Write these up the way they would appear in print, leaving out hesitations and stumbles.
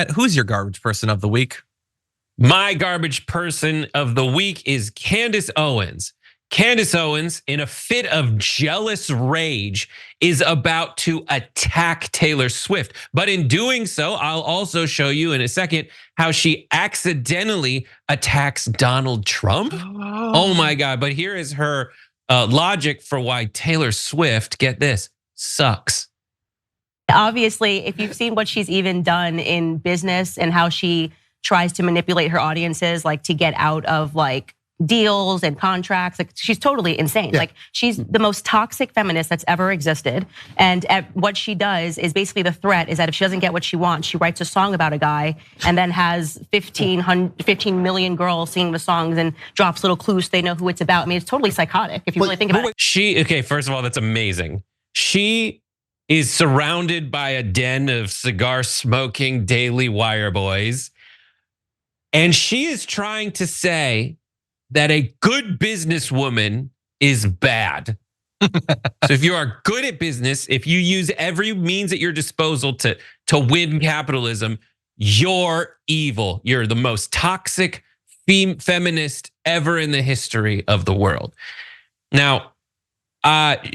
Brett, who's your garbage person of the week? My garbage person of the week is Candace Owens. Candace Owens, in a fit of jealous rage, is about to attack Taylor Swift. But in doing so, I'll also show you in a second how she accidentally attacks Donald Trump. Oh my God. But here is her logic for why Taylor Swift, get this, sucks. Obviously, if you've seen what she's even done in business and how she tries to manipulate her audiences, like to get out of like deals and contracts, like she's totally insane. Yeah. Like she's the most toxic feminist that's ever existed. And what she does is basically the threat is that if she doesn't get what she wants, she writes a song about a guy and then has 15 million girls singing the songs and drops little clues so they know who it's about. I mean, it's totally psychotic if you really think about it. Okay, first of all, that's amazing. She is surrounded by a den of cigar smoking Daily Wire boys. And she is trying to say that a good businesswoman is bad. So if you are good at business, if you use every means at your disposal to win capitalism, you're evil. You're the most toxic feminist ever in the history of the world. Now,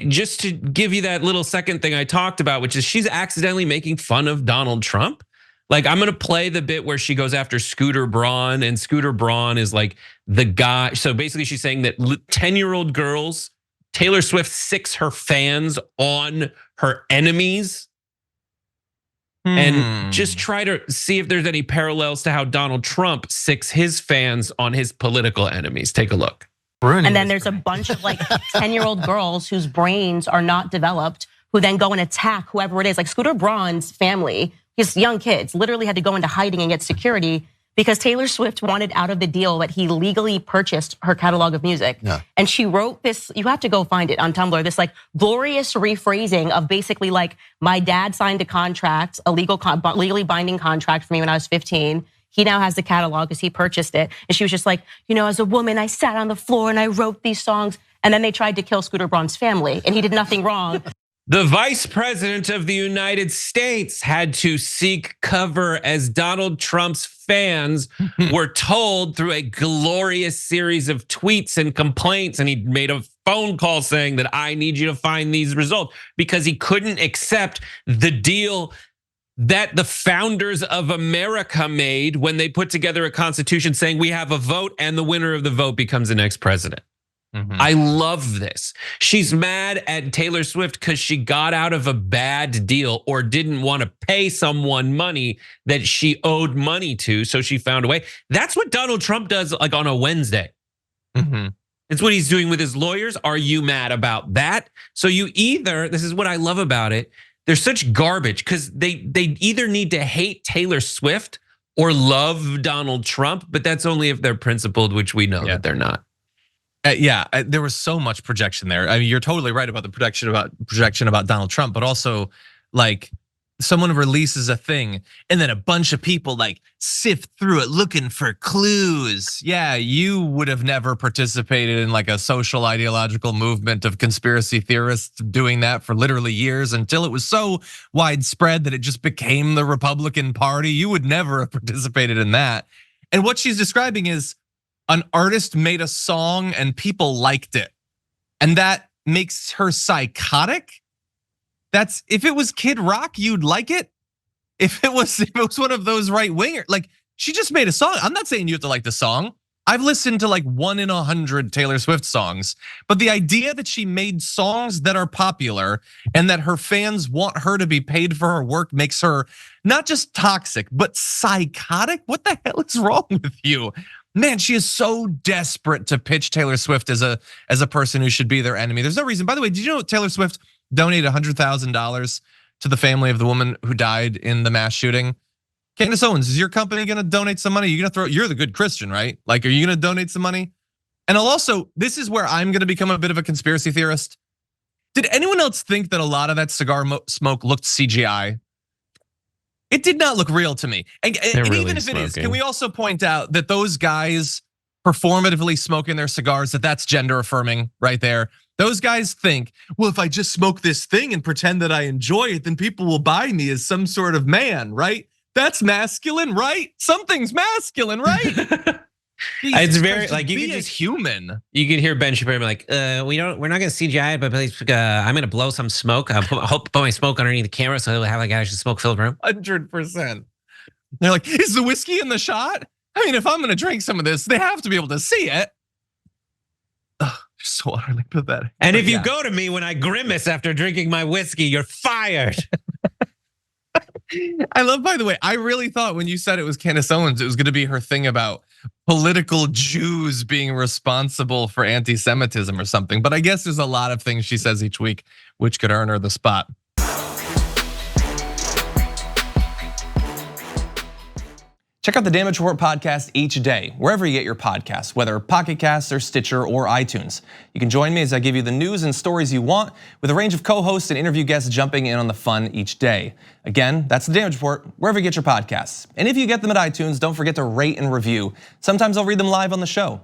just to give you that little second thing I talked about, which is she's accidentally making fun of Donald Trump. Like, I'm gonna play the bit where she goes after Scooter Braun, and Scooter Braun is like the guy. So basically she's saying that 10-year-old girls, Taylor Swift sicks her fans on her enemies. And just try to see if there's any parallels to how Donald Trump sicks his fans on his political enemies. Take a look. And then there's a bunch of like 10-year-old girls whose brains are not developed, who then go and attack whoever it is. Like Scooter Braun's family, his young kids literally had to go into hiding and get security because Taylor Swift wanted out of the deal that he legally purchased her catalog of music. Yeah. And she wrote this, you have to go find it on Tumblr, this like glorious rephrasing of basically like, my dad signed a contract, a legally binding contract for me when I was 15. He now has the catalog because he purchased it. And she was just like, as a woman, I sat on the floor and I wrote these songs. And then they tried to kill Scooter Braun's family and he did nothing wrong. The vice president of the United States had to seek cover as Donald Trump's fans were told through a glorious series of tweets and complaints. And he made a phone call saying that I need you to find these results because he couldn't accept the deal that the founders of America made when they put together a constitution saying we have a vote and the winner of the vote becomes the next president. I love this. She's mad at Taylor Swift because she got out of a bad deal or didn't want to pay someone money that she owed money to, so she found a way. That's what Donald Trump does like on a Wednesday. It's what he's doing with his lawyers. Are you mad about that? So you either, this is what I love about it, they're such garbage because they either need to hate Taylor Swift or love Donald Trump, but that's only if they're principled, which we know that they're not. There was so much projection there. I mean, you're totally right about the projection about Donald Trump, but also like someone releases a thing and then a bunch of people like sift through it looking for clues. Yeah, you would have never participated in like a social ideological movement of conspiracy theorists doing that for literally years until it was so widespread that it just became the Republican Party. You would never have participated in that. And what she's describing is an artist made a song and people liked it. And that makes her psychotic. That's, if it was Kid Rock, you'd like it. If it was one of those right winger, like she just made a song. I'm not saying you have to like the song. I've listened to like 1 in 100 Taylor Swift songs, but the idea that she made songs that are popular and that her fans want her to be paid for her work makes her not just toxic, but psychotic. What the hell is wrong with you? Man, she is so desperate to pitch Taylor Swift as a person who should be their enemy. There's no reason. By the way, did you know Taylor Swift donated $100,000 to the family of the woman who died in the mass shooting? Candace Owens, is your company gonna donate some money? You're the good Christian, right? Like, are you gonna donate some money? And I'll also, this is where I'm gonna become a bit of a conspiracy theorist. Did anyone else think that a lot of that cigar smoke looked CGI? It did not look real to me. And really even if it is, can we also point out that those guys performatively smoking their cigars, that's gender affirming right there. Those guys think, well, if I just smoke this thing and pretend that I enjoy it, then people will buy me as some sort of man, right? That's masculine, right? Something's masculine, right? It's very Christ, like you be can a just human. You can hear Ben Shapiro be like, we're not gonna CGI it, but please, I'm gonna blow some smoke. I hope put my smoke underneath the camera so it'll have like actually smoke fill the room. 100%. They're like, is the whiskey in the shot? I mean, if I'm gonna drink some of this, they have to be able to see it. Ugh, so utterly pathetic. And if you go to me when I grimace after drinking my whiskey, you're fired. I love, by the way, I really thought when you said it was Candace Owens, it was gonna be her thing about political Jews being responsible for anti-Semitism or something. But I guess there's a lot of things she says each week which could earn her the spot. Check out the Damage Report podcast each day, wherever you get your podcasts, whether Pocket Casts or Stitcher or iTunes. You can join me as I give you the news and stories you want, with a range of co-hosts and interview guests jumping in on the fun each day. Again, that's the Damage Report, wherever you get your podcasts. And if you get them at iTunes, don't forget to rate and review. Sometimes I'll read them live on the show.